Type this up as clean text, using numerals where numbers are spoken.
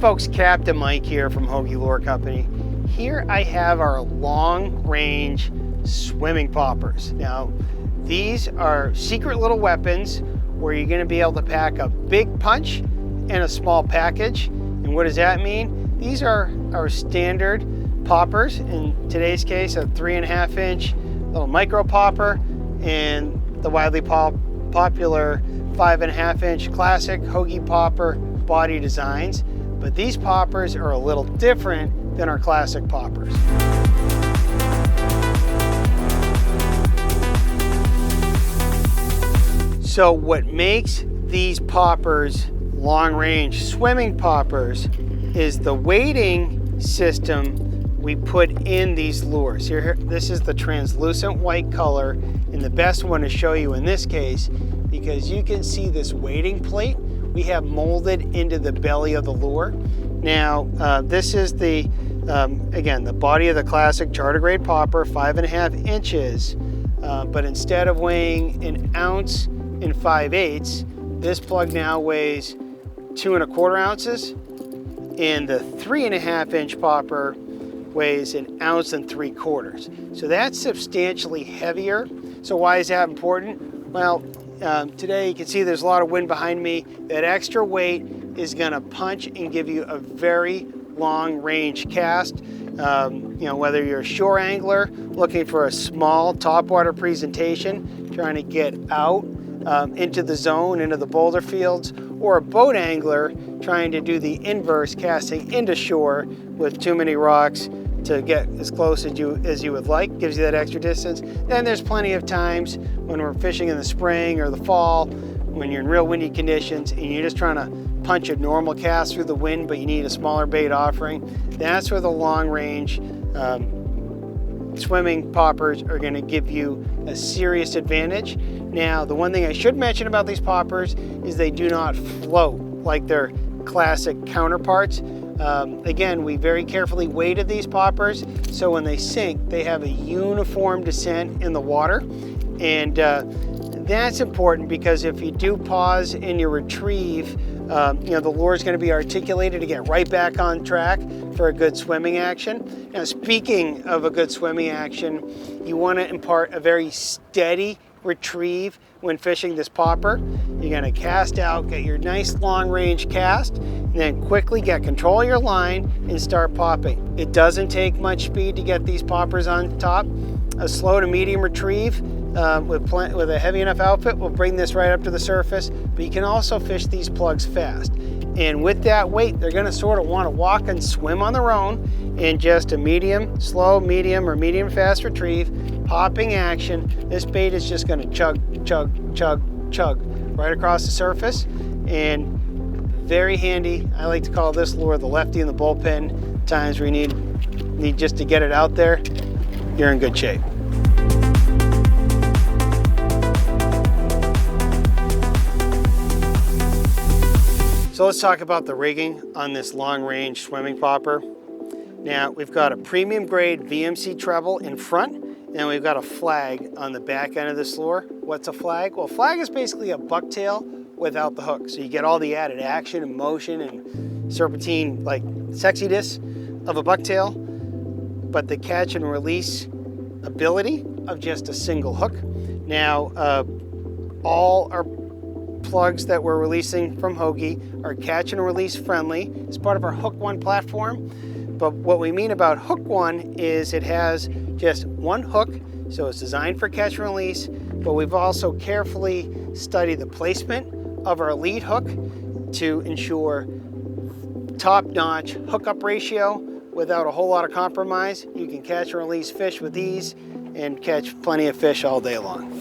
folks, Captain Mike here from Hogy Lure Company. Here I have our long range swimming poppers. Now these are secret little weapons where you're going to be able to pack a big punch in a small package. And what does that mean? These are our standard poppers. In today's case, a 3.5 inch little micro popper and the widely popular 5.5 inch classic Hogy popper body designs. But these poppers are a little different than our classic poppers. So what makes these poppers long-range swimming poppers is the weighting system we put in these lures. Here, this is the translucent white color, and the best one to show you in this case, because you can see this weighting plate we have molded into the belly of the lure. Now, this is the, again, the body of the classic charter grade popper, 5.5 inches, but instead of weighing 1 ounce and 5/8, this plug now weighs 2.25 ounces, and the 3.5 inch popper weighs 1 ounce and 3/4. So that's substantially heavier. So why is that important? Well, today you can see there's a lot of wind behind me. That extra weight is going to punch and give you a very long range cast. You know, whether you're a shore angler looking for a small topwater presentation, trying to get out into the zone, into the boulder fields, or a boat angler trying to do the inverse, casting into shore with too many rocks to get as close as you would like, gives you that extra distance. Then there's plenty of times when we're fishing in the spring or the fall, when you're in real windy conditions and you're just trying to punch a normal cast through the wind, but you need a smaller bait offering. That's where the long range swimming poppers are going to give you a serious advantage. Now, the one thing I should mention about these poppers is they do not float like their classic counterparts. Again, we very carefully weighted these poppers, so when they sink, they have a uniform descent in the water. And that's important because if you do pause in your retrieve, you know, the lure is going to be articulated to get right back on track for a good swimming action. Now, speaking of a good swimming action, you want to impart a very steady retrieve when fishing this popper. You're going to cast out, get your nice long range cast, and then quickly get control of your line and start popping. It doesn't take much speed to get these poppers on top. A slow to medium retrieve with a heavy enough outfit will bring this right up to the surface, but you can also fish these plugs fast. And with that weight, they're going to sort of want to walk and swim on their own in just a medium, slow, medium, or medium fast retrieve, popping action. This bait is just going to chug, chug, chug, chug right across the surface, and very handy. I like to call this lure the lefty in the bullpen. Times where you need just to get it out there, you're in good shape. So let's talk about the rigging on this long range swimming popper. Now, we've got a premium grade VMC treble in front, and we've got a flag on the back end of this lure. What's a flag? Well, a flag is basically a bucktail without the hook. So you get all the added action and motion and serpentine like sexiness of a bucktail, but the catch and release ability of just a single hook. Now, all our plugs that we're releasing from Hogy are catch and release friendly. It's part of our Hook One platform. But what we mean about Hook One is it has just one hook, so it's designed for catch and release, but we've also carefully studied the placement of our lead hook to ensure top-notch hookup ratio without a whole lot of compromise. You can catch and release fish with these and catch plenty of fish all day long.